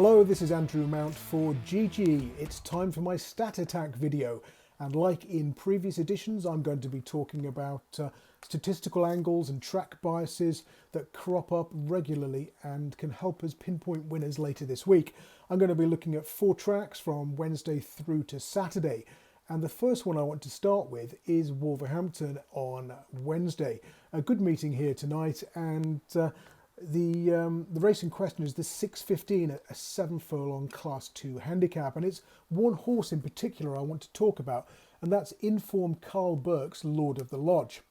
Hello, this is Andrew Mount for GG. It's time for my stat attack video, and like in previous editions, I'm going to be talking about statistical angles and track biases that crop up regularly and can help us pinpoint winners later this week. I'm going to be looking at 4 tracks from Wednesday through to Saturday, and the first one I want to start with is Wolverhampton on Wednesday. A good meeting here tonight, and the race in question is the 6:15, a 7 furlong Class 2 handicap, and it's one horse in particular I want to talk about, and that's informed Carl Burke's Lord of the Lodge.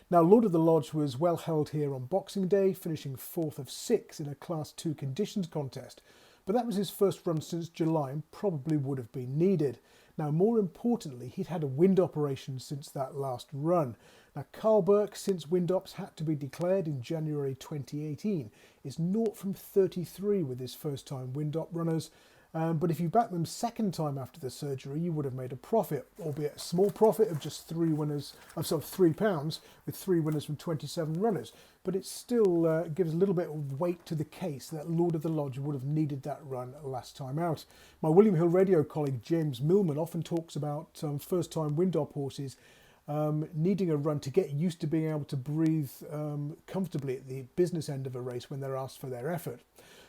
Now, Lord of the Lodge was well held here on Boxing Day, finishing 4th of 6 in a Class 2 conditions contest, but that was his first run since July and probably would have been needed. Now, more importantly, he'd had a wind operation since that last run. Now, Carl Burke, since wind ops had to be declared in January 2018, is 0 from 33 with his first time wind op runners. But if you back them second time after the surgery, you would have made a profit, albeit a small profit of just £3 with 3 winners from 27 runners. But it still gives a little bit of weight to the case that Lord of the Lodge would have needed that run last time out. My William Hill Radio colleague James Millman often talks about first time wind op horses needing a run to get used to being able to breathe comfortably at the business end of a race when they're asked for their effort.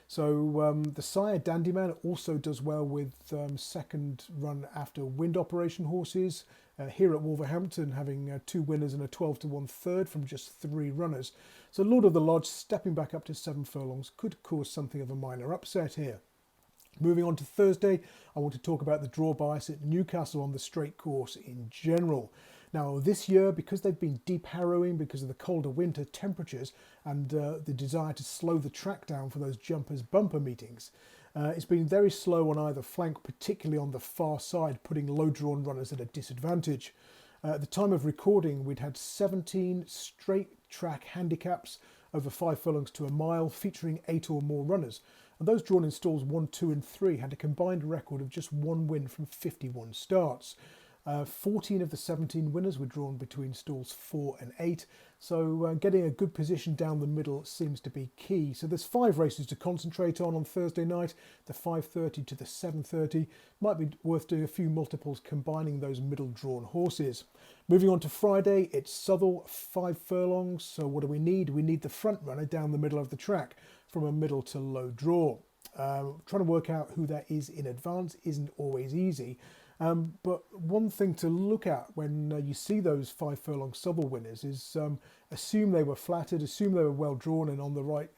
So the sire Dandyman also does well with second run after wind operation horses. Here at Wolverhampton, having 2 winners and a 12-1 third from just 3 runners. So Lord of the Lodge stepping back up to 7 furlongs could cause something of a minor upset here. Moving on to Thursday, I want to talk about the draw bias at Newcastle on the straight course in general. Now this year, because they've been deep harrowing because of the colder winter temperatures and the desire to slow the track down for those jumpers bumper meetings, it's been very slow on either flank, particularly on the far side, putting low drawn runners at a disadvantage. At the time of recording, we'd had 17 straight track handicaps over 5 furlongs to a mile, featuring 8 or more runners. And those drawn in stalls 1, 2 and 3 had a combined record of just 1 win from 51 starts. 14 of the 17 winners were drawn between stalls 4 and 8, so getting a good position down the middle seems to be key. So there's 5 races to concentrate on Thursday night, the 5:30 to the 7:30. Might be worth doing a few multiples combining those middle drawn horses. Moving on to Friday, it's Southwell, 5 furlongs. So what do we need? We need the front runner down the middle of the track from a middle to low draw. Trying to work out who that is in advance isn't always easy. But one thing to look at when you see those 5 furlong Southwell winners is assume they were flattered, assume they were well drawn and on the right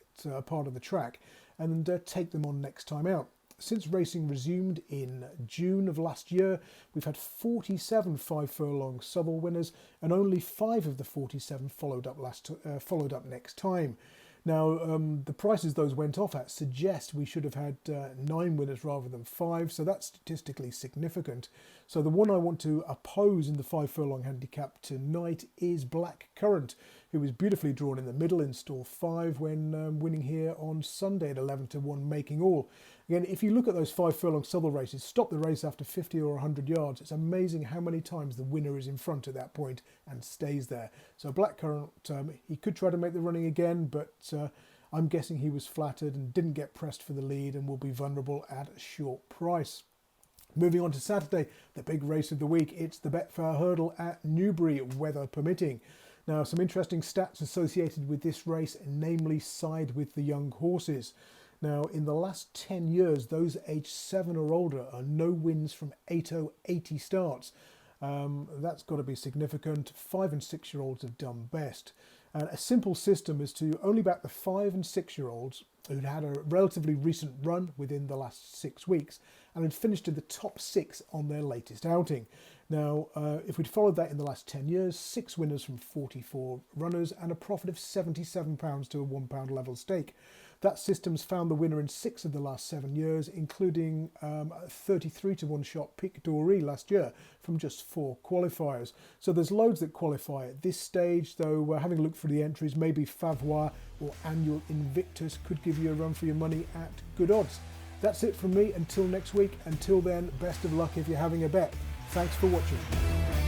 part of the track, and take them on next time out. Since racing resumed in June of last year, we've had 47 5 furlong Southwell winners, and only 5 of the 47 followed up next time. Now, the prices those went off at suggest we should have had 9 winners rather than 5, so that's statistically significant. So the one I want to oppose in the 5 furlong handicap tonight is Black Currant, who was beautifully drawn in the middle in stall 5 when winning here on Sunday at 11-1 making all. Again, if you look at those 5 furlong Southwell races, stop the race after 50 or 100 yards, it's amazing how many times the winner is in front at that point and stays there. So Blackcurrant, he could try to make the running again, but I'm guessing he was flattered and didn't get pressed for the lead and will be vulnerable at a short price. Moving on to Saturday, the big race of the week, it's the Betfair Hurdle at Newbury, weather permitting. Now, some interesting stats associated with this race, namely side with the young horses. Now, in the last 10 years, those aged 7 or older are no wins from 80 starts. That's got to be significant. 5 and 6 year olds have done best. And a simple system is to only back the 5 and 6 year olds who'd had a relatively recent run within the last 6 weeks and had finished in the top 6 on their latest outing. Now, if we'd followed that in the last 10 years, 6 winners from 44 runners and a profit of £77 to a £1 level stake. That system's found the winner in 6 of the last 7 years, including a 33-1 shot Pic D'Orhy last year from just 4 qualifiers. So there's loads that qualify at this stage, though having a look through the entries, maybe Favois or Annual Invictus could give you a run for your money at good odds. That's it from me until next week. Until then, best of luck if you're having a bet. Thanks for watching.